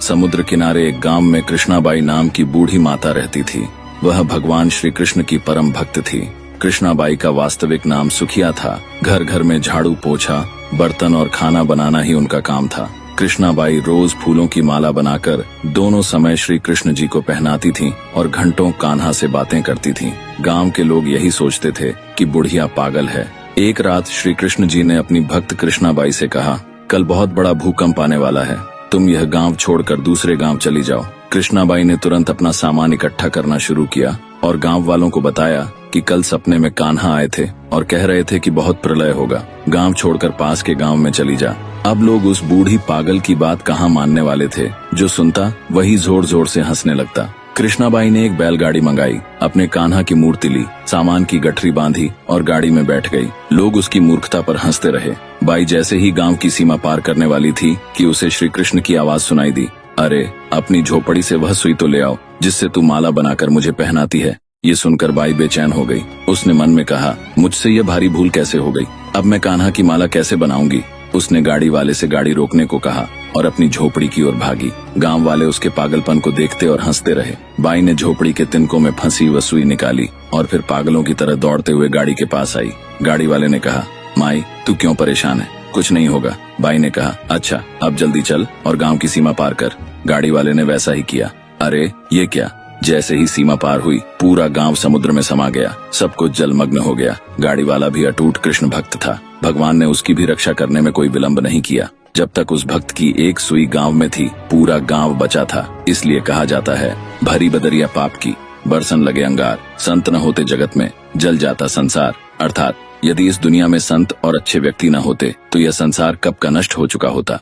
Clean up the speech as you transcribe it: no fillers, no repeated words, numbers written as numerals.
समुद्र किनारे एक गांव में कृष्णाबाई नाम की बूढ़ी माता रहती थी। वह भगवान श्री कृष्ण की परम भक्त थी। कृष्णाबाई का वास्तविक नाम सुखिया था। घर घर में झाड़ू पोछा, बर्तन और खाना बनाना ही उनका काम था। कृष्णाबाई रोज फूलों की माला बनाकर दोनों समय श्री कृष्ण जी को पहनाती थीं और घंटों कान्हा से बातें करती थीं। गांव के लोग यही सोचते थे कि बुढ़िया पागल है। एक रात श्री कृष्ण जी ने अपनी भक्त कृष्णाबाई से कहा, कल बहुत बड़ा भूकंप आने वाला है, तुम यह गांव छोड़कर दूसरे गांव चली जाओ। कृष्णाबाई ने तुरंत अपना सामान इकट्ठा करना शुरू किया और गांव वालों को बताया कि कल सपने में कान्हा आए थे और कह रहे थे कि बहुत प्रलय होगा, गांव छोड़कर पास के गांव में चली जा। अब लोग उस बूढ़ी पागल की बात कहाँ मानने वाले थे। जो सुनता वही जोर जोर से हंसने लगता। कृष्णाबाई ने एक बैलगाड़ी मंगाई, अपने कान्हा की मूर्ति ली, सामान की गठरी बांधी और गाड़ी में बैठ गई। लोग उसकी मूर्खता पर हंसते रहे। बाई जैसे ही गांव की सीमा पार करने वाली थी कि उसे श्री कृष्ण की आवाज सुनाई दी, अरे अपनी झोपड़ी से वह सुई तो ले आओ जिससे तू माला बनाकर मुझे पहनाती है। ये सुनकर बाई बेचैन हो गई। उसने मन में कहा, मुझसे यह भारी भूल कैसे हो गई, अब मैं कान्हा की माला कैसे बनाऊंगी। उसने गाड़ी वाले से गाड़ी रोकने को कहा और अपनी झोपड़ी की ओर भागी। गांव वाले उसके पागलपन को देखते और हंसते रहे। बाई ने झोपड़ी के तिनकों में फंसी वह सुई निकाली और फिर पागलों की तरह दौड़ते हुए गाड़ी के पास आई। गाड़ी वाले ने कहा, माई तू क्यों परेशान है, कुछ नहीं होगा। बाई ने कहा, अच्छा अब जल्दी चल और गांव की सीमा पार कर। गाड़ी वाले ने वैसा ही किया। अरे ये क्या, जैसे ही सीमा पार हुई पूरा गांव समुद्र में समा गया, सब कुछ जलमग्न हो गया। गाड़ी वाला भी अटूट कृष्ण भक्त था। भगवान ने उसकी भी रक्षा करने में कोई विलंब नहीं किया। जब तक उस भक्त की एक सुई गांव में थी, पूरा गांव बचा था। इसलिए कहा जाता है, भरी बदरिया पाप की, बरसन लगे अंगार, संत न होते जगत में जल जाता संसार। अर्थात यदि इस दुनिया में संत और अच्छे व्यक्ति न होते तो यह संसार कब का नष्ट हो चुका होता।